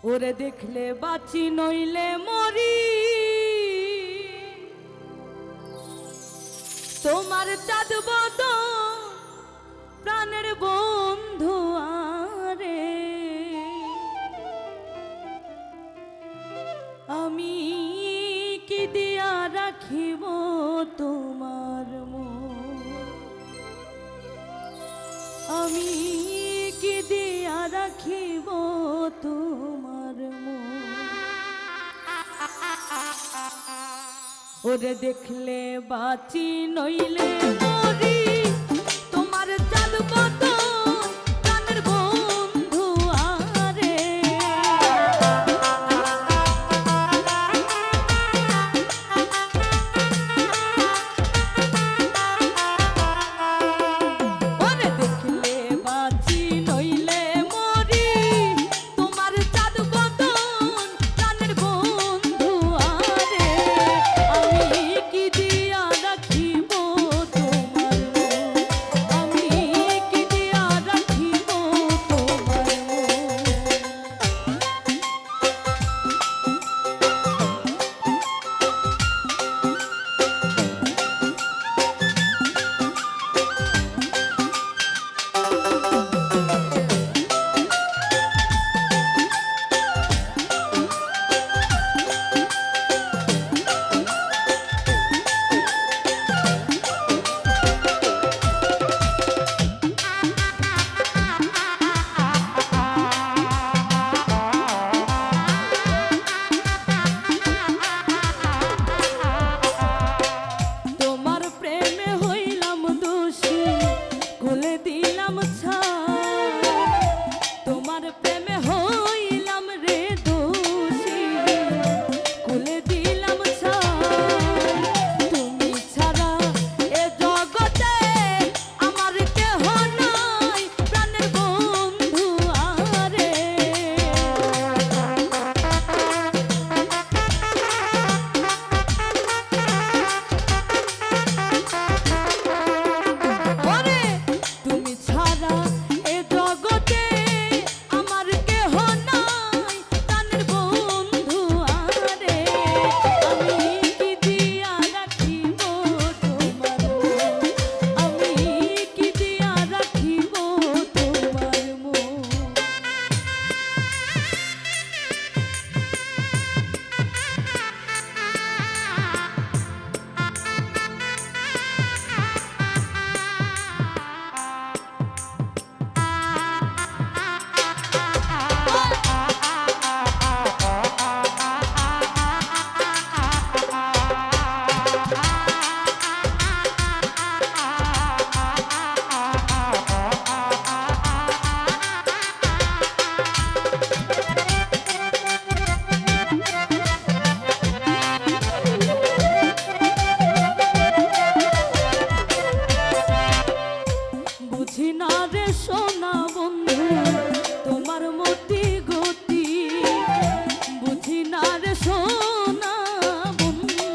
ওরে দেখলে বাঁচি নইলে মরি, তোমার চাঁদ বদন প্রাণের বন্ধু আরে, আমি কি দিয়া রাখিব তোমার মন, আমি কি দিয়া রাখিব তোমার মন। ওরে দেখলে বাঁচি নইলে মরি, তোমার চাঁদ বদন প্রাণের বন্ধু আরে, ওরে দেখলে বাঁচি নইলে মরি, তোমার চাঁদ বদন প্রাণের বন্ধু আরে, আমি কি দিয়া রাখিব তোমার মন, আমি কি দিয়া রাখিব তোমার মন। তোমার প্রেমে হইলাম দোষী, খুলে দিলাম ছাই, তোমার প্রেমে হইলাম রে দোষী, খুলে দিলাম ছাই, তুমি ছাড়া এ জগতে আমার কেহ নাই, প্রাণের বন্ধু আরে, ওরে তুমি ছাড়া এ জগতে আমার কেহ নাই, প্রাণের বন্ধু আরে, আমি কি দিয়া রাখিব তোমার মন, আমি কি দিয়া রাখিব তোমার মন। বুঝি না রে সোনা বন্ধু তোমার মতি গতি, বুঝি না রে সোনা বন্ধু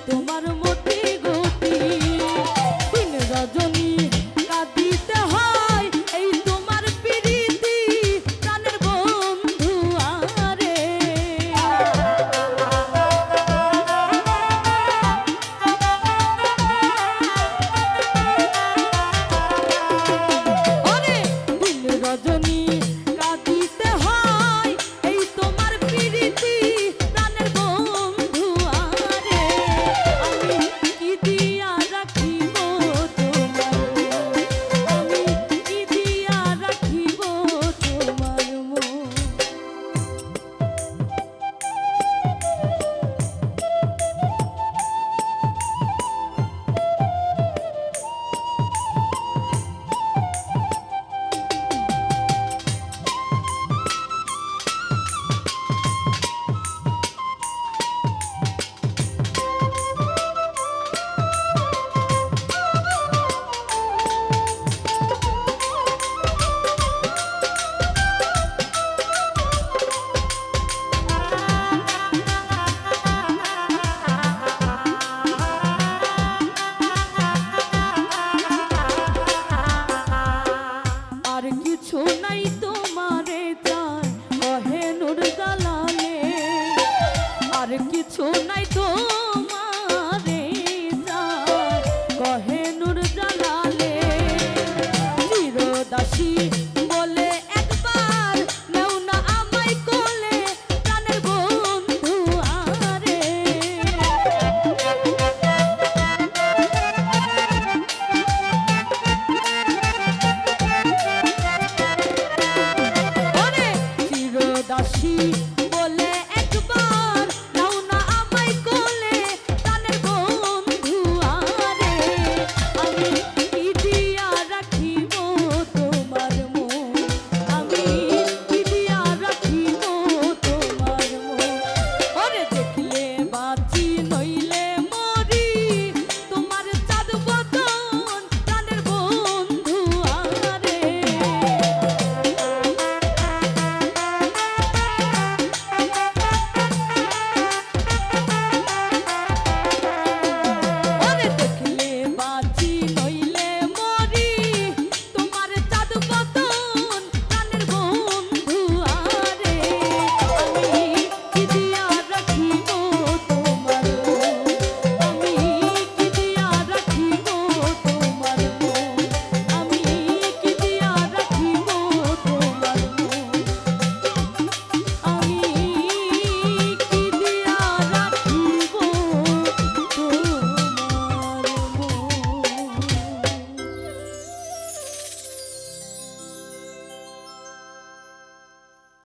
তোমার মতি গতি, দিন রজনী কাঁদিতে হয় এই তোমার প্রীতি, প্রাণের বন্ধু আরে, ওরে দিন রজনী কাঁদিতে হয় এই তোমার প্রীতি, প্রাণের বন্ধু আরে, আমি কি দিয়া রাখিব তোমার মন, আমি কি দিয়া রাখিব তোমার মন। শোনাই তো